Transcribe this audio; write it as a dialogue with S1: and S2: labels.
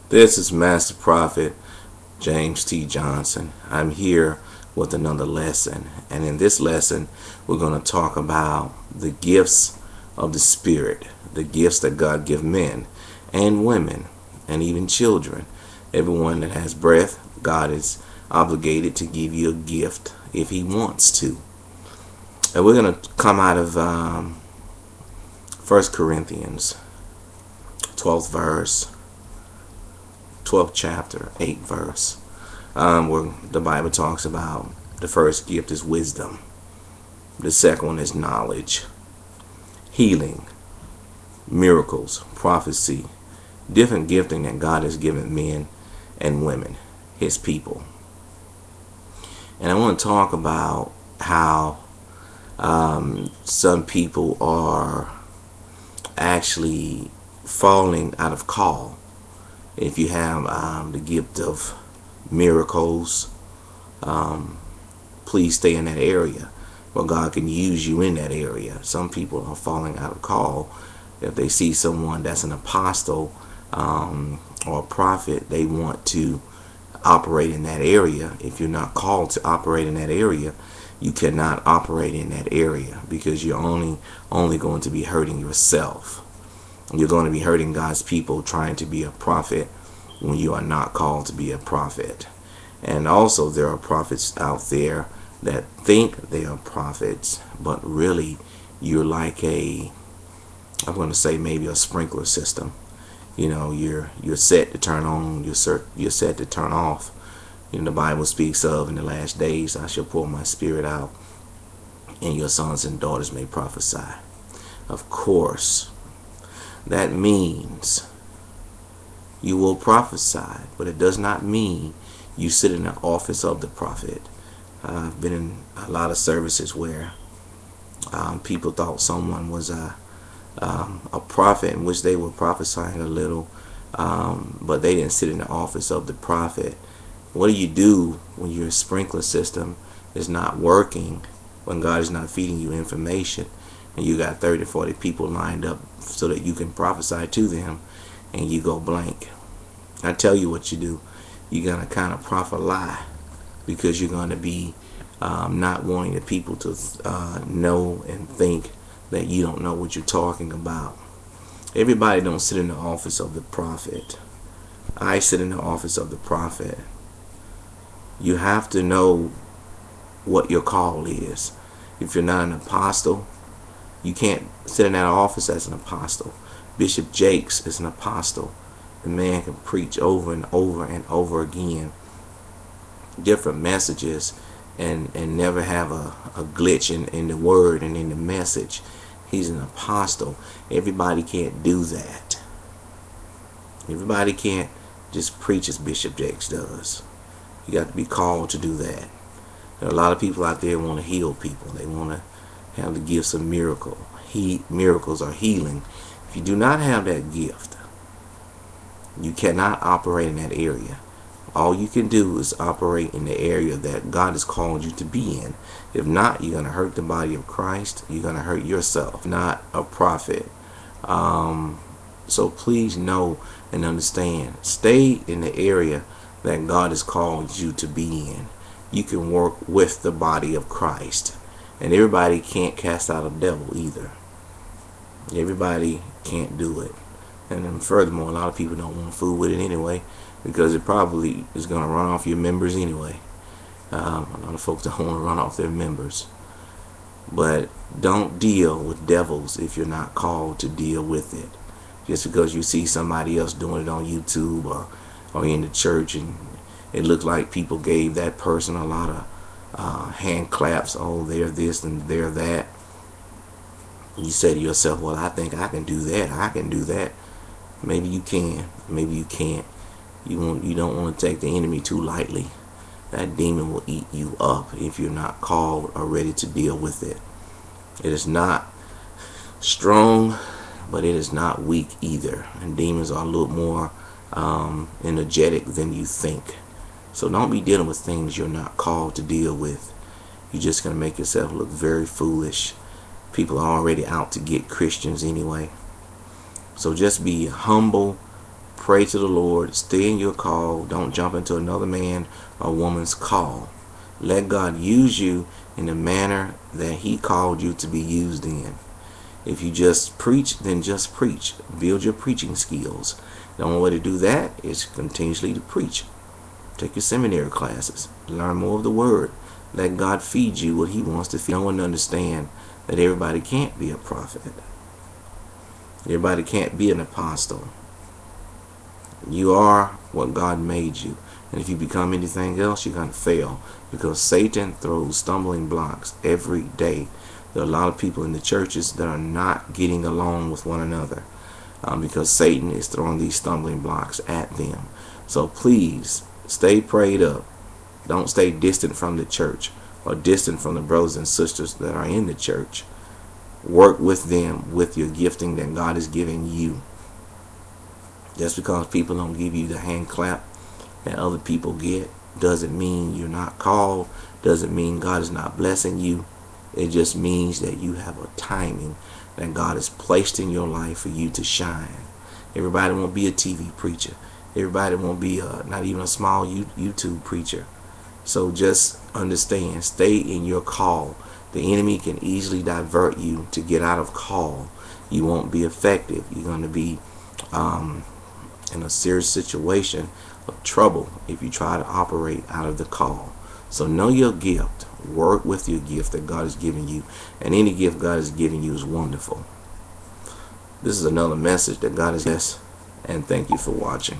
S1: This is Master Prophet James T. Johnson. I'm here with another lesson, and in this lesson we're going to talk about the gifts of the Spirit, the gifts that God gives men and women and even children. Everyone that has breath, God is obligated to give you a gift if He wants to. And we're going to come out of 1 Corinthians 12th verse, 12th chapter, 8th verse, where the Bible talks about the first gift is wisdom, the second one is knowledge, healing, miracles, prophecy, different gifting that God has given men and women, His people. And I want to talk about how some people are actually falling out of call. If you have the gift of miracles, please stay in that area where God can use you in that area. Some people are falling out of call. If they see someone that's an apostle or a prophet, they want to operate in that area. If you're not called to operate in that area, you cannot operate in that area, because you're only going to be hurting yourself. You're going to be hurting God's people trying to be a prophet when you are not called to be a prophet. And also there are prophets out there that think they are prophets, but really you're like I'm going to say maybe a sprinkler system. You know, you're set to turn on, you're set to turn off. You know, the Bible speaks of, in the last days I shall pour my spirit out, and your sons and daughters may prophesy. Of course, that means you will prophesy, but it does not mean you sit in the office of the prophet. I've been in a lot of services where people thought someone was a prophet, in which they were prophesying a little, but they didn't sit in the office of the prophet. What do you do when your sprinkler system is not working, when God is not feeding you information, and you got 30, 40 people lined up so that you can prophesy to them, and you go blank? I tell you what you do. You're going to kind of prophet lie, because you're going to be not wanting the people to know and think that you don't know what you're talking about. Everybody don't sit in the office of the prophet. I sit in the office of the prophet. You have to know what your call is. If you're not an apostle, you can't sit in that office as an apostle. Bishop Jakes is an apostle. The man can preach over and over and over again different messages and never have a glitch in the word and in the message. He's an apostle. Everybody can't do that. Everybody can't just preach as Bishop Jakes does. You got to be called to do that. There are a lot of people out there who want to heal people. They want to have the gifts of miracles or healing. If you do not have that gift, you cannot operate in that area. All you can do is operate in the area that God has called you to be in. If not, you're going to hurt the body of Christ. You're going to hurt yourself. Not a prophet. So please know and understand. Stay in the area that God has called you to be in. You can work with the body of Christ. And everybody can't cast out a devil either. Everybody can't do it. And then furthermore, a lot of people don't want to fool with it anyway, because it probably is going to run off your members anyway. A lot of folks don't want to run off their members. But don't deal with devils if you're not called to deal with it. Just because you see somebody else doing it on YouTube or in the church, and it looks like people gave that person a lot of hand claps. Oh, they're this and they're that. You say to yourself, well, I think I can do that. I can do that. Maybe you can. Maybe you can't. You don't want to take the enemy too lightly. That demon will eat you up if you're not called or ready to deal with it. It is not strong, but it is not weak either. And demons are a little more energetic than you think. So don't be dealing with things you're not called to deal with. You're just going to make yourself look very foolish. People are already out to get Christians anyway. So just be humble, pray to the Lord. Stay in your call. Don't jump into another man or woman's call. Let God use you in the manner that He called you to be used in. If you just preach, then just preach. Build your preaching skills. The only way to do that is continuously to preach. Take your seminary classes. Learn more of the Word. Let God feed you what He wants to feed. No one understand that everybody can't be a prophet. Everybody can't be an apostle. You are what God made you. And if you become anything else, you're going to fail. Because Satan throws stumbling blocks every day. There are a lot of people in the churches that are not getting along with one another. Because Satan is throwing these stumbling blocks at them. So please, stay prayed up. Don't stay distant from the church or distant from the brothers and sisters that are in the church. Work with them with your gifting that God is giving you. Just because people don't give you the hand clap that other people get doesn't mean you're not called, doesn't mean God is not blessing you. It just means that you have a timing that God has placed in your life for you to shine. Everybody won't be a TV preacher. Everybody won't be not even a small YouTube preacher. So just understand, stay in your call. The enemy can easily divert you to get out of call. You won't be effective. You're going to be in a serious situation of trouble if you try to operate out of the call. So know your gift. Work with your gift that God has given you. And any gift God has given you is wonderful. This is another message that God has given us. And thank you for watching.